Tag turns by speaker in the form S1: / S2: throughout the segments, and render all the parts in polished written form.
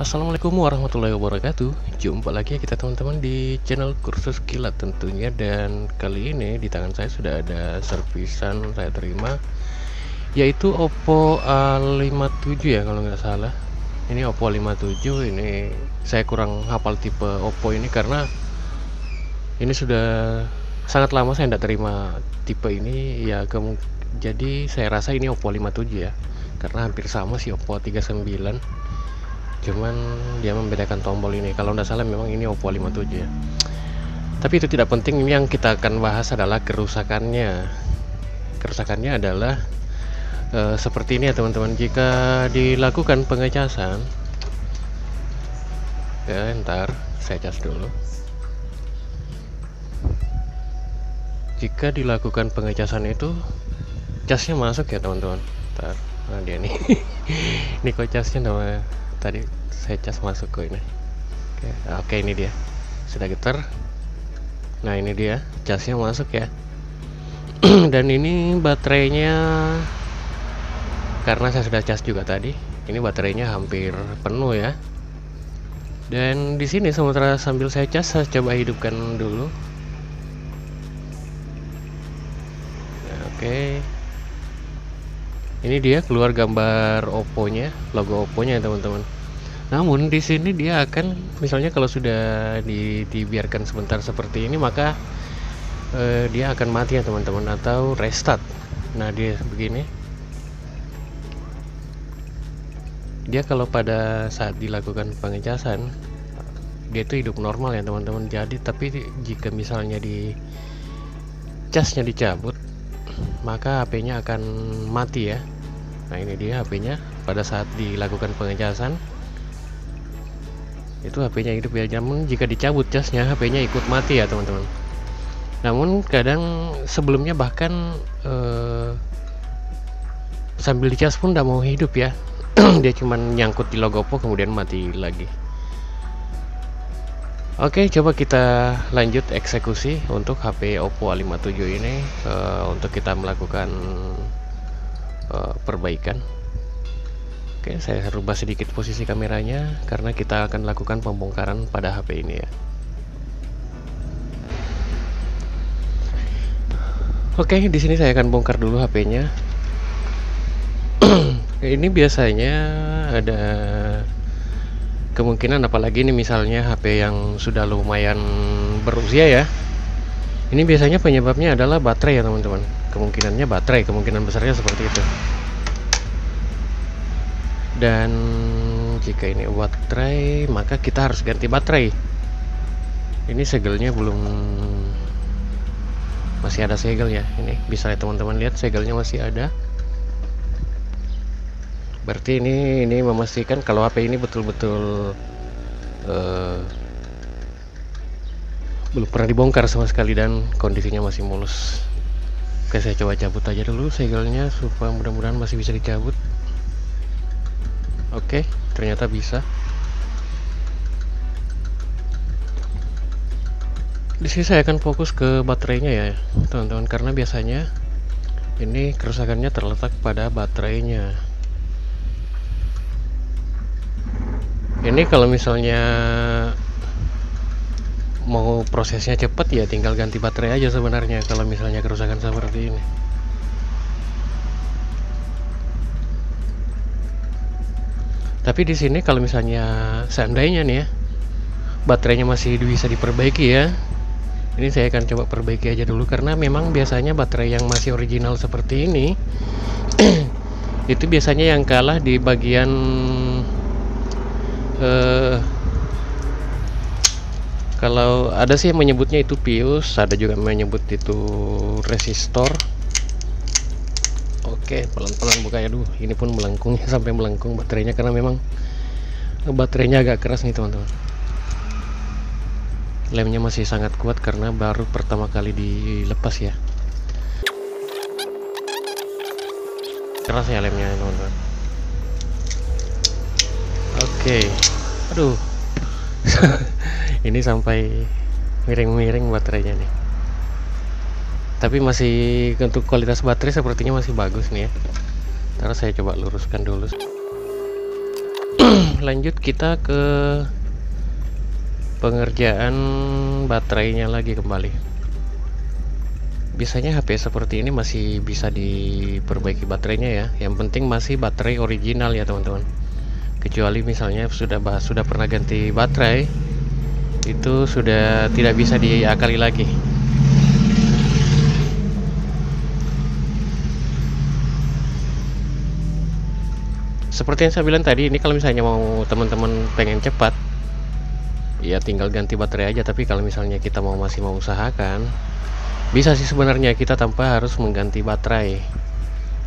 S1: Assalamualaikum warahmatullahi wabarakatuh. Jumpa lagi kita teman-teman di channel kursus kilat tentunya. Dan kali ini di tangan saya sudah ada servisan saya terima, yaitu Oppo A57 ya kalau nggak salah. Ini Oppo A57. Ini saya kurang hafal tipe Oppo ini karena ini sudah sangat lama saya tidak terima tipe ini ya. Jadi saya rasa ini Oppo 57 ya, karena hampir sama sih Oppo 39, cuman dia membedakan tombol ini. Kalau tidak salah memang ini Oppo 57 ya, tapi itu tidak penting. Ini yang kita akan bahas adalah kerusakannya. Kerusakannya adalah seperti ini ya teman-teman. Jika dilakukan pengecasan ya, ntar saya cas dulu. Jika dilakukan pengecasan itu casnya masuk ya teman-teman. Ntar, nah dia nih ini kok casnya nama tadi saya cas masuk ke ini. Oke, ini dia sudah getar. Nah ini dia casnya masuk ya. Dan ini baterainya, karena saya sudah cas juga tadi, ini baterainya hampir penuh ya. Dan di sini sementara sambil saya cas, saya coba hidupkan dulu. Nah, oke. Ini dia keluar gambar Oppo-nya, logo Oppo-nya ya teman-teman. Namun di sini dia akan, misalnya kalau sudah dibiarkan sebentar seperti ini, maka dia akan mati ya teman-teman, atau restart. Nah dia begini. Dia kalau pada saat dilakukan pengecasan, dia itu hidup normal ya teman-teman. Jadi tapi jika misalnya casnya dicabut, maka HP-nya akan mati ya. Nah ini dia HP-nya pada saat dilakukan pengecasan, itu HP-nya hidup ya. Namun jika dicabut casnya, HP-nya ikut mati ya teman-teman. Namun kadang sebelumnya bahkan sambil dicas pun tidak mau hidup ya. Dia cuman nyangkut di logo Oppo kemudian mati lagi. Oke, coba kita lanjut eksekusi untuk HP Oppo A57 ini, untuk kita melakukan perbaikan. Oke, saya rubah sedikit posisi kameranya karena kita akan lakukan pembongkaran pada HP ini ya. Oke, di sini saya akan bongkar dulu HP-nya. Ini biasanya ada kemungkinan, apalagi ini misalnya HP yang sudah lumayan berusia ya. Ini biasanya penyebabnya adalah baterai ya teman-teman. Kemungkinannya baterai, kemungkinan besarnya seperti itu. Dan jika ini baterai, maka kita harus ganti baterai. Ini segelnya belum, masih ada segel ya. Ini bisa ya teman-teman lihat, segelnya masih ada. Berarti ini memastikan kalau HP ini betul-betul belum pernah dibongkar sama sekali dan kondisinya masih mulus. Oke, saya coba cabut aja dulu segelnya supaya mudah-mudahan masih bisa dicabut. Oke, ternyata bisa. Di sini saya akan fokus ke baterainya ya teman-teman, karena biasanya ini kerusakannya terletak pada baterainya. Ini kalau misalnya mau prosesnya cepat ya tinggal ganti baterai aja sebenarnya kalau misalnya kerusakan seperti ini. Tapi di sini kalau misalnya seandainya nih ya baterainya masih bisa diperbaiki ya, ini saya akan coba perbaiki aja dulu, karena memang biasanya baterai yang masih original seperti ini itu biasanya yang kalah di bagian kalau ada sih yang menyebutnya itu fuse, ada juga menyebut itu resistor. Oke, pelan-pelan bukanya. Aduh, ini pun melengkung sampai melengkung baterainya karena memang baterainya agak keras nih teman-teman. Lemnya masih sangat kuat karena baru pertama kali dilepas ya. Keras ya lemnya teman-teman. Oke, aduh, ini sampai miring-miring baterainya nih. Tapi masih untuk kualitas baterai sepertinya masih bagus nih ya. Ntar saya coba luruskan dulu. lanjut kita ke pengerjaan baterainya lagi kembali. Biasanya HP seperti ini masih bisa diperbaiki baterainya ya. Yang penting masih baterai original ya teman-teman. Kecuali misalnya sudah pernah ganti baterai, itu sudah tidak bisa diakali lagi. Seperti yang saya bilang tadi, ini kalau misalnya mau teman-teman pengen cepat, ya tinggal ganti baterai aja. Tapi kalau misalnya kita masih mau usahakan, bisa sih sebenarnya kita tanpa harus mengganti baterai.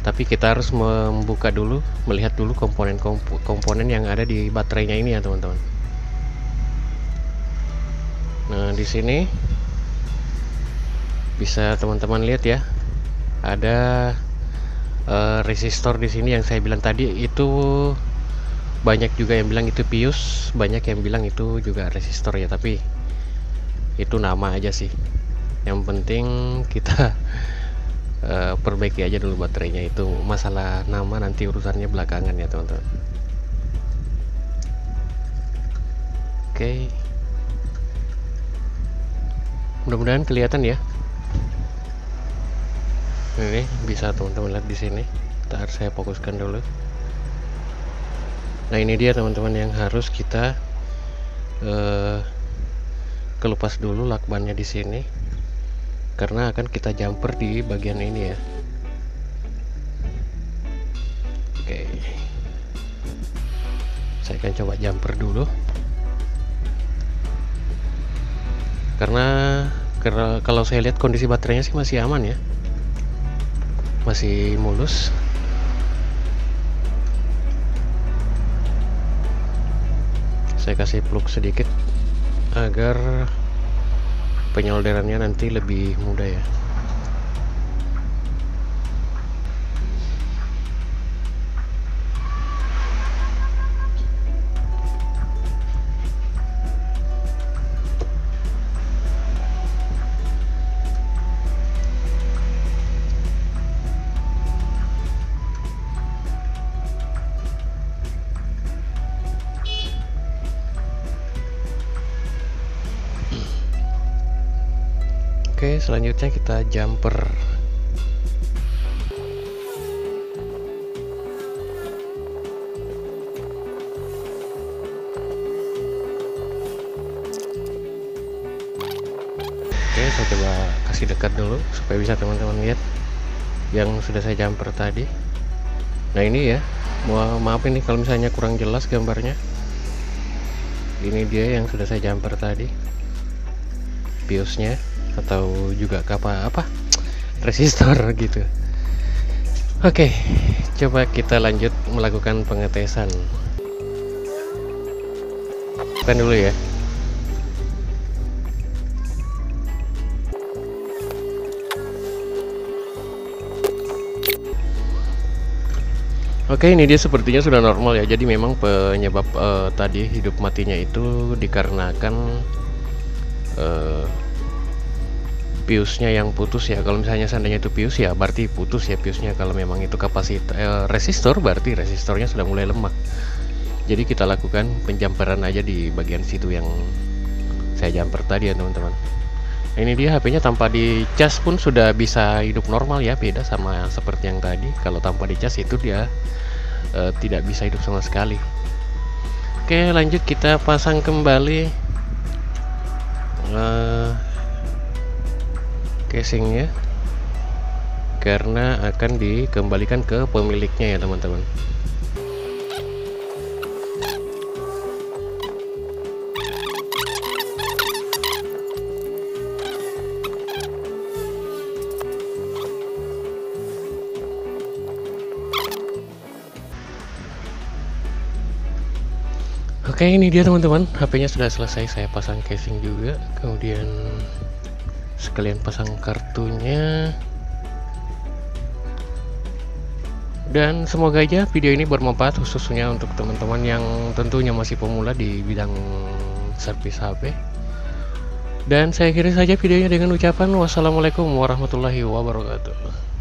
S1: Tapi kita harus membuka dulu, melihat dulu komponen yang ada di baterainya ini ya teman-teman. Nah, di sini bisa teman-teman lihat ya, ada resistor di sini yang saya bilang tadi. Itu banyak juga yang bilang itu pius, banyak yang bilang itu juga resistor ya, tapi itu nama aja sih. Yang penting kita perbaiki aja dulu baterainya. Itu masalah nama nanti urusannya belakangan ya teman-teman. Oke, mudah-mudahan kelihatan ya. Ini bisa teman-teman lihat di sini. Ntar saya fokuskan dulu. Nah, ini dia teman-teman yang harus kita kelupas dulu lakbannya di sini, karena akan kita jumper di bagian ini ya. Oke, saya akan coba jumper dulu, karena kalau saya lihat kondisi baterainya sih masih aman ya, masih mulus. Saya kasih plug sedikit agar penyolderannya nanti lebih mudah ya. Oke, selanjutnya kita jumper. Oke, saya coba kasih dekat dulu supaya bisa teman-teman lihat yang sudah saya jumper tadi. Nah, ini ya, maaf ini kalau misalnya kurang jelas gambarnya. Ini dia yang sudah saya jumper tadi, piusnya, atau juga resistor gitu. Oke, coba kita lanjut melakukan pengetesan. Tekan dulu ya. Oke, ini dia sepertinya sudah normal ya. Jadi memang penyebab tadi hidup matinya itu dikarenakan piusnya yang putus ya. Kalau misalnya seandainya itu pius ya berarti putus ya piusnya. Kalau memang itu kapasitor resistor, berarti resistornya sudah mulai lemah. Jadi kita lakukan penjamperan aja di bagian situ yang saya jumper tadi ya teman-teman. Nah, ini dia HP-nya tanpa dicas pun sudah bisa hidup normal ya. Beda sama seperti yang tadi. Kalau tanpa dicas itu dia tidak bisa hidup sama sekali. Oke, lanjut kita pasang kembali casingnya, karena akan dikembalikan ke pemiliknya ya teman-teman. Oke, ini dia teman-teman, HP-nya sudah selesai. Saya pasang casing juga, kemudian sekalian pasang kartunya. Dan semoga aja video ini bermanfaat, khususnya untuk teman-teman yang tentunya masih pemula di bidang servis HP. Dan saya akhiri saja videonya dengan ucapan wassalamualaikum warahmatullahi wabarakatuh.